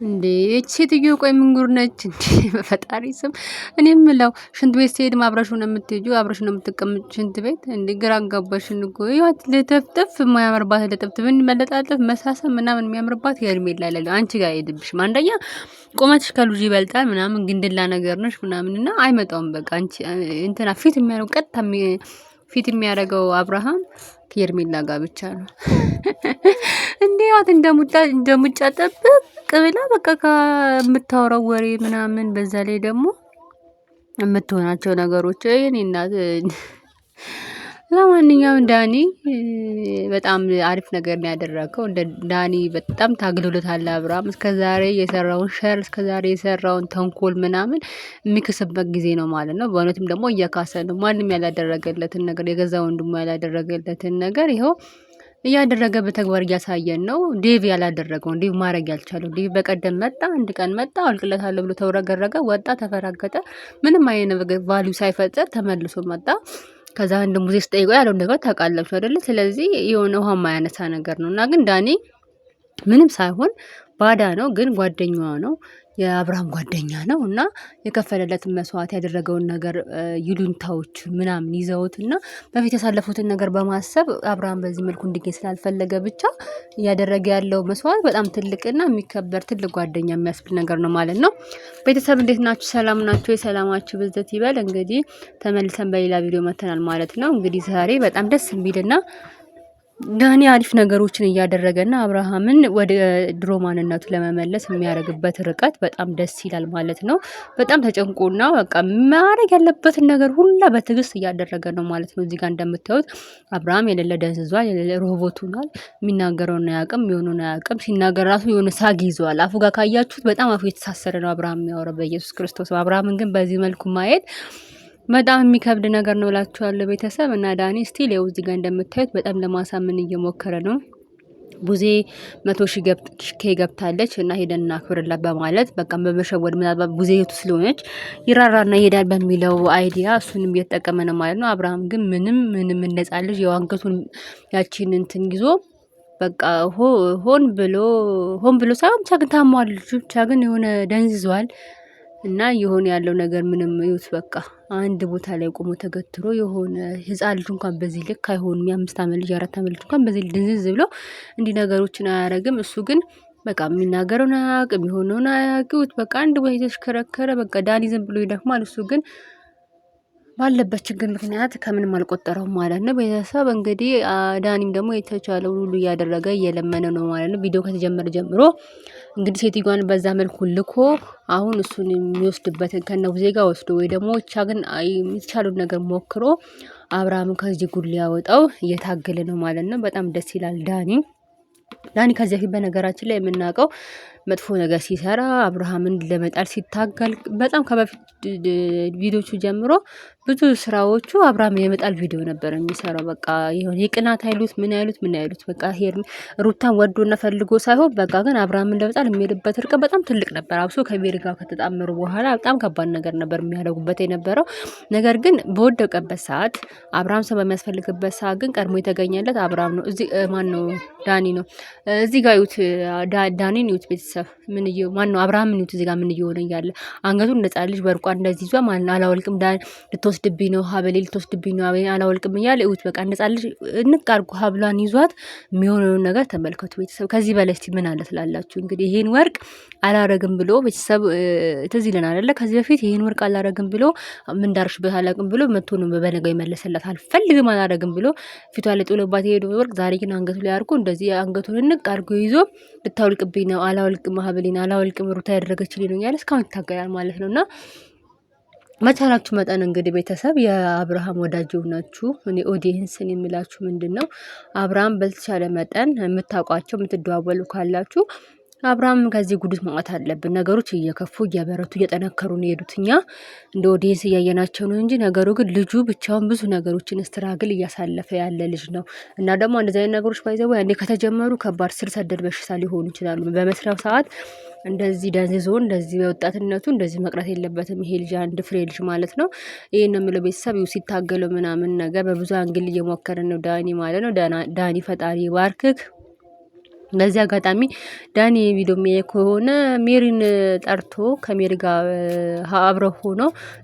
እንዴ እቺ ሴትዮ ቆይ ምን ጉር ነች እንዴ? በፈጣሪ ስም እኔ የምለው ሽንት ቤት ስሄድም አብረሽ ነው የምትሄጂው? አብረሽ ነው የምትቀመጪው ሽንት ቤት? እንዴ ግራ አጋባሽን እኮ ይኸውት ልጥፍጥፍ የማያምርባት ልጥፍጥፍን መለጣጠፍ መሳሰብ ምናምን የሚያምርባት ሄርሜላ ላይ አንቺ ጋር አይሄድብሽም። አንደኛ ቁመትሽ ከልጅ ይበልጣል ምናምን ግንድላ ነገር ነሽ ምናምን እና አይመጣውም። በቃ አንቺ እንትና ፊት የሚያደርገው ቀጥታ ፊት የሚያደርገው አብርሃም ከሄርሜላ ጋር ብቻ ነው። እንዴ ያት እንደሙጫ ጠብቅ ብላ በቃ ከምታወራው ወሬ ምናምን በዛ ላይ ደግሞ የምትሆናቸው ነገሮች የኔ እናት። ለማንኛውም ዳኒ በጣም አሪፍ ነገር ነው ያደረገው። እንደ ዳኒ በጣም ታግሎለታል አብርሃም እስከዛሬ የሰራውን ሸር እስከዛሬ የሰራውን ተንኮል ምናምን የሚክስበት ጊዜ ነው ማለት ነው። በእውነትም ደግሞ እየካሰ ነው። ማንም ያላደረገለትን ነገር የገዛ ወንድሙ ያላደረገለትን ነገር ይኸው እያደረገ በተግባር እያሳየን ነው። ዴቭ ያላደረገውን ዴቭ ማድረግ ያልቻለው ዴቭ በቀደም መጣ፣ አንድ ቀን መጣ፣ አልቅለታለሁ ብሎ ተውረገረገ፣ ወጣ፣ ተፈራገጠ፣ ምንም አይነት ነገር ቫልዩ ሳይፈጠር ተመልሶ መጣ። ከዛ አንድ ሙዜ ስጠይቆ ያለው ነገር ታውቃላችሁ አይደለ? ስለዚህ የሆነ ውሃ ማያነሳ ነገር ነው እና ግን ዳኒ ምንም ሳይሆን ባዳ ነው፣ ግን ጓደኛዋ ነው የአብርሃም ጓደኛ ነው እና የከፈለለትን መስዋዕት ያደረገውን ነገር ይሉንታዎች ምናምን ይዘውት እና በፊት ያሳለፉትን ነገር በማሰብ አብርሃም በዚህ መልኩ እንዲገኝ ስላልፈለገ ብቻ እያደረገ ያለው መስዋዕት በጣም ትልቅና የሚከበር ትልቅ ጓደኛ የሚያስብል ነገር ነው ማለት ነው። ቤተሰብ እንዴት ናችሁ? ሰላም ናችሁ? የሰላማችሁ ብዝት ይበል። እንግዲህ ተመልሰን በሌላ ቪዲዮ መተናል ማለት ነው። እንግዲህ ዛሬ በጣም ደስ የሚልና ዳኒ አሪፍ ነገሮችን እያደረገና አብርሃምን ወደ ድሮ ማንነቱ ለመመለስ የሚያደርግበት ርቀት በጣም ደስ ይላል ማለት ነው። በጣም ተጨንቆና በቃ ማድረግ ያለበትን ነገር ሁላ በትዕግስት እያደረገ ነው ማለት ነው። እዚህ ጋር እንደምታዩት አብርሃም የሌለ ደንዝዟል፣ የሌለ ሮቦት ሆኗል። የሚናገረውን አያውቅም፣ የሚሆነውን አያውቅም። ሲናገር ራሱ የሆነ ሳግ ይዘዋል። አፉ ጋር ካያችሁት በጣም አፉ የተሳሰረ ነው አብርሃም የሚያወራው በኢየሱስ ክርስቶስ። አብርሃምን ግን በዚህ መልኩ ማየት በጣም የሚከብድ ነገር ነው እላችኋለሁ ቤተሰብ። እና ዳኒ ስቲል ያው እዚህ ጋር እንደምታዩት በጣም ለማሳመን እየሞከረ ነው። ቡዜ 100,000 ገብታለች እና ሄደን እናክብርላት በማለት በቃ በመሸወድ ምናልባት ቡዜ የቱ ስለሆነች ይራራና ይሄዳል በሚለው አይዲያ እሱንም እየተጠቀመ ነው ማለት ነው። አብርሃም ግን ምንም እንደጻ ልጅ የዋንገቱን ያቺን እንትን ይዞ በቃ ሆን ብሎ ሳይሆን ብቻ ግን ታሟል። ብቻ ግን የሆነ ደንዝዟል። እና የሆነ ያለው ነገር ምንም ይውት በቃ አንድ ቦታ ላይ ቆሞ ተገትሮ የሆነ ህፃን ልጅ እንኳን በዚህ ልክ አይሆንም። የ5 ዓመት ልጅ 4 ዓመት ልጅ እንኳን በዚህ ድንዝዝ ብሎ እንዲህ ነገሮችን አያረግም። እሱ ግን በቃ የሚናገረውን አያውቅም፣ የሆነውን አያውቅም። በቃ አንድ ቦታ የተሽከረከረ በቃ ዳኒ ዝም ብሎ ይደክማል። እሱ ግን ባለበት ችግር ምክንያት ከምንም አልቆጠረውም ማለት ነው። ቤተሰብ እንግዲህ ዳኒም ደግሞ የተቻለውን ሁሉ እያደረገ እየለመነ ነው ማለት ነው። ቪዲዮ ከተጀመረ ጀምሮ እንግዲህ ሴትዮዋን በዛ መልኩ ልኮ አሁን እሱን የሚወስድበትን ከነቡዜ ጋር ወስዶ ወይ ደግሞ ብቻ ግን የተቻለውን ነገር ሞክሮ አብርሃምን ከዚህ ጉድ ሊያወጣው እየታገለ ነው ማለት ነው። በጣም ደስ ይላል ዳኒ ከዚህ በፊት በነገራችን ላይ የምናውቀው መጥፎ ነገር ሲሰራ አብርሃምን ለመጣል ሲታገል በጣም ከበፊት ቪዲዮቹ ጀምሮ ብዙ ስራዎቹ አብርሃም የመጣል ቪዲዮ ነበር የሚሰራው። በቃ የሆነ የቅናት አይሉት ምን አይሉት በቃ ሩታን ወዶና ፈልጎ ሳይሆን በቃ ግን አብርሃምን ለመጣል የሚሄድበት ርቀት በጣም ትልቅ ነበር። አብሶ ከቤሪ ጋር ከተጣመሩ በኋላ በጣም ከባድ ነገር ነበር የሚያደርጉበት የነበረው። ነገር ግን በወደቀበት ሰዓት አብርሃም ሰው በሚያስፈልግበት ሰዓት ግን ቀድሞ የተገኘለት አብርሃም ነው። እዚህ ማን ነው? ዳኒ ነው። እዚህ ጋር ዩት ዳኒን ዩት ቤተሰብ ምን ማነው አብርሃምን ዩት እዚህ ጋር ምን እየሆነ እያለ አንገቱን ነጻ ልጅ በርቋ እንደዚህ ይዟ ማን አላወልቅም ልትወስድብኝ ነው ሀበሌ ልትወስድብኝ ነው አላወልቅም እያለ ዩት በቃ ነጻ ልጅ እንቅ አድርጎ ሀብሏን ይዟት የሚሆነውን ነገር ተመልከቱ ቤተሰብ። ከዚህ በላይ እስቲ ምን አለ ትላላችሁ? እንግዲህ ይሄን ወርቅ አላረግም ብሎ ቤተሰብ ትዝ ይለናል አይደለ? ከዚህ በፊት ይሄን ወርቅ አላረግም ብሎ ምን ዳርሽበት አላውቅም ብሎ መጥቶ ነው በነገው ይመለሰላት አልፈልግም አላረግም ብሎ ፊቷ ላይ ጥሎባት የሄደው ወርቅ ዛሬ ግን አንገቱ ላይ አድርጎ እንደዚህ አንገቱን እንቅ አድርጎ ይዞ ልታወልቅብኝ ነው አላወልቅም ሀበሌን አላወልቅም ሩታ ያደረገችልኝ ነው ያለ እስካሁን ይታገላል ማለት ነውና መቻላችሁ መጠን እንግዲህ ቤተሰብ የአብርሃም ወዳጅ ናችሁ። እኔ ኦዲየንስን የሚላችሁ ምንድነው አብርሃም በተቻለ መጠን የምታውቋቸው የምትደዋወሉ ካላችሁ አብርሃም ከዚህ ጉዱት ማውጣት አለብን። ነገሮች እየከፉ እየበረቱ እየጠነከሩ ነው የሄዱት። እኛ እንደ ኦዲየንስ እያየናቸው ነው እንጂ ነገሩ ግን ልጁ ብቻውን ብዙ ነገሮችን ስትራግል እያሳለፈ ያለ ልጅ ነው እና ደግሞ እንደዚህ አይነት ነገሮች ባይዘው አንዴ ከተጀመሩ ከባድ ስር ሰደድ በሽታ ሊሆኑ ይችላሉ። በመስሪያው ሰዓት እንደዚህ ደንዝዞ እንደዚህ በወጣትነቱ እንደዚህ መቅረት የለበትም ይሄ ልጅ አንድ ፍሬ ልጅ ማለት ነው። ይሄን ነው የምለው ቤተሰብ ሲታገለው ምናምን ነገር በብዙ አንግል እየሞከረ ነው ዳኒ ማለት ነው። ዳኒ ፈጣሪ ባርክክ በዚህ አጋጣሚ ዳኒ ቪዲዮ የሚያይ ከሆነ ሜሪን ጠርቶ ከሜሪ ጋር አብረው ሆኖ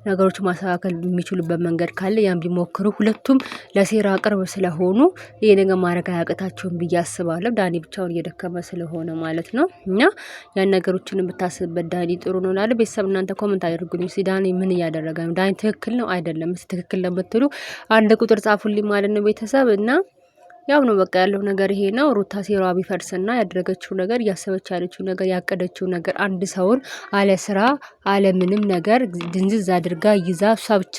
ነገሮች ማስተካከል የሚችሉበት መንገድ ካለ ያን ቢሞክሩ፣ ሁለቱም ለሴራ ቅርብ ስለሆኑ ይሄ ነገር ማድረግ አያቅታቸውም ብዬ አስባለሁ። ዳኒ ብቻውን እየደከመ ስለሆነ ማለት ነው። እና ያን ነገሮችን ብታስብበት ዳኒ ጥሩ ነው ላለ ቤተሰብ እናንተ ኮመንት አድርጉልኝ። እስኪ ዳኒ ምን እያደረገ ነው? ዳኒ ትክክል ነው አይደለም? እስኪ ትክክል ነው የምትሉ አንድ ቁጥር ጻፉልኝ ማለት ነው ቤተሰብ እና ያው ነው በቃ ያለው ነገር ይሄ ነው። ሩታ ሴራዋ ቢፈርስና ያደረገችው ነገር እያሰበች ያለችው ነገር ያቀደችው ነገር አንድ ሰውን አለ ስራ አለ ምንም ነገር ድንዝዝ አድርጋ ይዛ እሷ ብቻ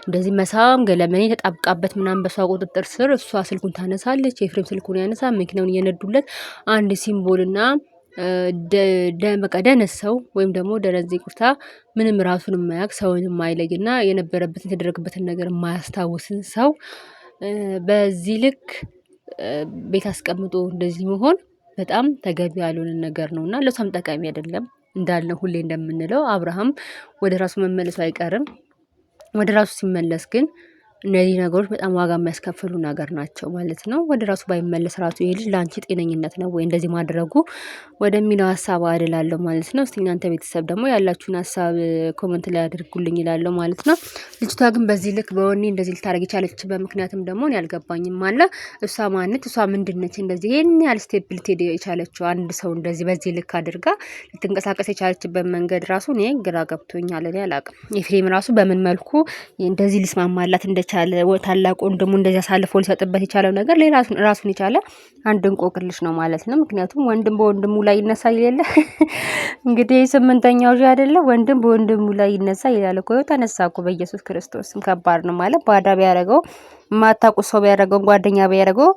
እንደዚህ መሳም ገለመኔ ተጣብቃበት ምናምን በሷ ቁጥጥር ስር እሷ ስልኩን ታነሳለች። ኤፍሬም ስልኩን ያነሳ መኪናውን እየነዱለት አንድ ሲምቦልና በቃ ደነስ ሰው ወይም ደግሞ ደነዝ ቁርታ ምንም ራሱን የማያውቅ ሰውን የማይለይና የነበረበትን የተደረገበትን ነገር የማያስታውስን ሰው በዚህ ልክ ቤት አስቀምጦ እንደዚህ መሆን በጣም ተገቢ ያልሆነ ነገር ነው እና ለሷም ጠቃሚ አይደለም። እንዳልነው ሁሌ እንደምንለው አብርሃም ወደ ራሱ መመለሱ አይቀርም። ወደ ራሱ ሲመለስ ግን እነዚህ ነገሮች በጣም ዋጋ የሚያስከፍሉ ነገር ናቸው ማለት ነው። ወደ ራሱ ባይመለስ ራሱ ይሄ ልጅ ለአንቺ ጤነኝነት ነው ወይ እንደዚህ ማድረጉ ወደሚለው ሀሳብ አድላለሁ ማለት ነው። እስቲ እናንተ ቤተሰብ ደግሞ ያላችሁን ሀሳብ ኮመንት ላይ አድርጉልኝ ይላለሁ ማለት ነው። ልጅቷ ግን በዚህ ልክ በወኔ እንደዚህ ልታደርግ የቻለችበት ምክንያትም ደግሞ እኔ አልገባኝም አለ። እሷ ማነት እሷ ምንድነች እንደዚህ ይሄን ያህል ስቴፕ ልትሄድ የቻለችው? አንድ ሰው እንደዚህ በዚህ ልክ አድርጋ ልትንቀሳቀስ የቻለችበት መንገድ ራሱ እኔ ግራ ገብቶኛል። እኔ አላቅም። ኤፍሬም ራሱ በምን መልኩ እንደዚህ ሊስማማላት እንደቻለ ታላቁ ወንድሙ እንደዚህ አሳልፎ ሊሰጥበት የቻለው ነገር ራሱን የቻለ አንድ እንቆቅልሽ ነው ማለት ነው። ምክንያቱም ወንድም በወንድሙ ላይ ይነሳ የለ እንግዲህ ስምንተኛው ጂ አይደለ ወንድም በወንድሙ ላይ ይነሳ ይላል እኮ። ተነሳ እኮ በኢየሱስ ክርስቶስም ከባድ ነው ማለት ባዳ ቢያደርገው ማታውቁ ሰው ቢያደርገው ጓደኛ ቢያደርገው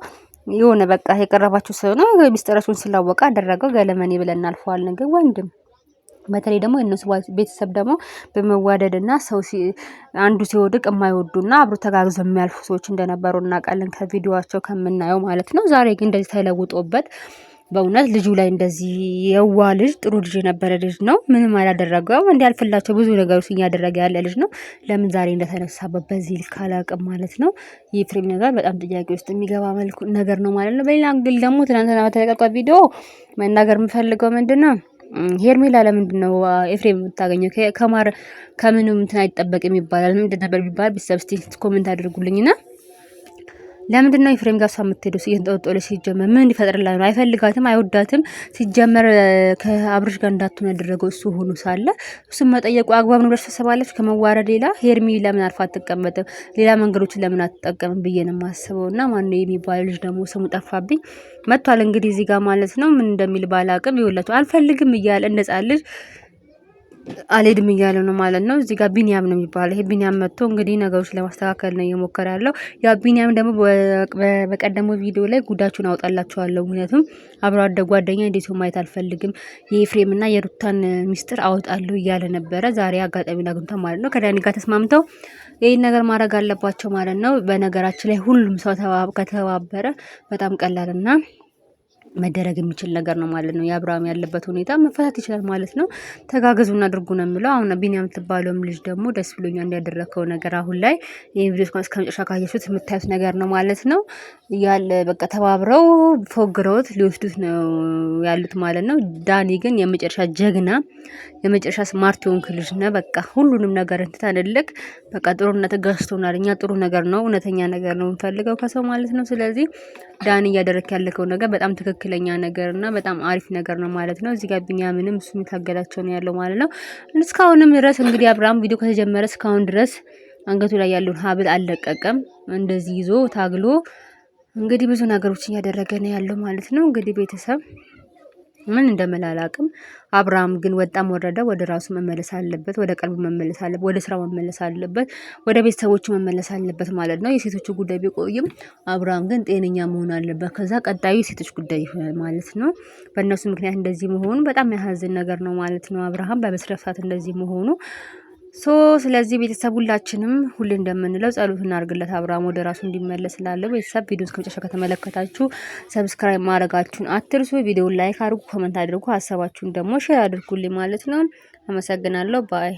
የሆነ በቃ የቀረባችሁ ሰው ነው ሚስጥረሱን ስላወቀ አደረገው ገለመኔ ብለን እናልፈዋል። ነገር ወንድም በተለይ ደግሞ የነሱ ቤተሰብ ደግሞ በመዋደድና ሰው አንዱ ሲወድቅ የማይወዱና አብሮ ተጋግዞ የሚያልፉ ሰዎች እንደነበሩ እናውቃለን ከቪዲዮአቸው ከምናየው ማለት ነው። ዛሬ ግን እንደዚህ ተለውጦበት በእውነት ልጁ ላይ እንደዚህ የዋ ልጅ ጥሩ ልጅ የነበረ ልጅ ነው። ምንም አላደረገው እንዲያልፍላቸው ብዙ ነገሮች እያደረገ ያለ ልጅ ነው። ለምን ዛሬ እንደተነሳበት በዚህ ልክ አላውቅም ማለት ነው። የኤፍሬም ነገር በጣም ጥያቄ ውስጥ የሚገባ መልኩ ነገር ነው ማለት ነው። በሌላ እንግል ደግሞ ትናንትና በተለቀቀ ቪዲዮ መናገር የምፈልገው ምንድነው ሄርሜላ ለምንድን ነው ኤፍሬም የምታገኘው? ከማር ከምንም እንትን አይጠበቅም ይባላል። ምንድን ነበር ቢባል ቢሰብ እስቲ ኮሜንት አድርጉልኝና ለምንድን ነው ኤፍሬም ጋር እሷ የምትሄደው? እየተንጠለጠለች ሲጀመር ምን እንዲፈጥርላት ነው? አይፈልጋትም፣ አይወዳትም። ሲጀመር ከአብርሽ ጋር እንዳትሆን ያደረገው እሱ ሆኖ ሳለ እሱም መጠየቁ አግባብ ነው ብለሽ ታስባለች? ከመዋረድ ሌላ ሄርሚ ለምን አርፋ አትቀመጥም? ሌላ መንገዶችን ለምን አትጠቀምም ብዬ ነው የማስበው። እና ማነው የሚባለው ልጅ ደግሞ ስሙ ጠፋብኝ መጥቷል። እንግዲህ እዚህ ጋር ማለት ነው ምን እንደሚል ባላቅም ይኸውላችሁ አልፈልግም እያለ እንደጻ ልጅ አልሄድም እያለ ነው ማለት ነው። እዚህ ጋር ቢኒያም ነው የሚባለው። ይሄ ቢኒያም መጥቶ እንግዲህ ነገሮች ለማስተካከል ነው እየሞከረ ያለው። ያ ቢኒያም ደግሞ በቀደመው ቪዲዮ ላይ ጉዳችሁን አውጣላችኋለሁ፣ ምክንያቱም አብሮ አደግ ጓደኛ እንዴት ማየት አልፈልግም፣ የኤፍሬምና የሩታን ሚስጥር አወጣለሁ እያለ ነበረ። ዛሬ አጋጣሚውን አግኝተው ማለት ነው ከዳኒ ጋር ተስማምተው ይህን ነገር ማድረግ አለባቸው ማለት ነው። በነገራችን ላይ ሁሉም ሰው ከተባበረ በጣም ቀላልና መደረግ የሚችል ነገር ነው ማለት ነው። የአብርሃም ያለበት ሁኔታ መፈታት ይችላል ማለት ነው። ተጋገዙና አድርጉ ነው የሚለው። አሁን ቢኒያም የምትባለውም ልጅ ደግሞ ደስ ብሎኛል እንዲያደረከው ነገር አሁን ላይ ይሄን ቪዲዮ እስከ መጨረሻ ካያችሁት የምታዩት ነገር ነው ማለት ነው። ያለ በቃ ተባብረው ፎግረውት ሊወስዱት ነው ያሉት ማለት ነው። ዳኒ ግን የመጨረሻ ጀግና የመጨረሻ ስማርት የሆንክ ልጅ ነህ። በቃ ሁሉንም ነገር እንትታንልክ በቃ ጥሩነት ገዝቶናል። እኛ ጥሩ ነገር ነው እውነተኛ ነገር ነው የምንፈልገው ከሰው ማለት ነው። ስለዚህ ዳኒ እያደረክ ያለከው ነገር በጣም ትክክለኛ ነገር እና በጣም አሪፍ ነገር ነው ማለት ነው። እዚህ ጋር ቢኒያምንም እሱ የሚታገላቸው ነው ያለው ማለት ነው። እስካሁንም ድረስ እንግዲህ አብርሃም ቪዲዮ ከተጀመረ እስካሁን ድረስ አንገቱ ላይ ያለውን ሀብል አልለቀቀም። እንደዚህ ይዞ ታግሎ እንግዲህ ብዙ ነገሮች እያደረገ ነው ያለው ማለት ነው። እንግዲህ ቤተሰብ ምን እንደመላላቅም አብርሃም ግን ወጣም ወረደ ወደ ራሱ መመለስ አለበት፣ ወደ ቀልቡ መመለስ አለበት፣ ወደ ስራው መመለስ አለበት፣ ወደ ቤተሰቦቹ መመለስ አለበት ማለት ነው። የሴቶቹ ጉዳይ ቢቆይም አብርሃም ግን ጤነኛ መሆን አለበት። ከዛ ቀጣዩ የሴቶች ጉዳይ ማለት ነው። በእነሱ ምክንያት እንደዚህ መሆኑ በጣም ያሳዝን ነገር ነው ማለት ነው። አብርሃም በመስረፍት እንደዚህ መሆኑ ስለዚህ ቤተሰብ ሁላችንም ሁሌ እንደምንለው ጸሎት እናድርግለት አብርሃም ወደ ራሱ እንዲመለስ ስላለው። ቤተሰብ ቪዲዮን እስከመጨረሻ ከተመለከታችሁ ሰብስክራይብ ማድረጋችሁን አትርሱ። ቪዲዮውን ላይክ አድርጉ፣ ኮሜንት አድርጉ፣ ሀሳባችሁን ደግሞ ሼር አድርጉልኝ ማለት ነው። አመሰግናለሁ። ባይ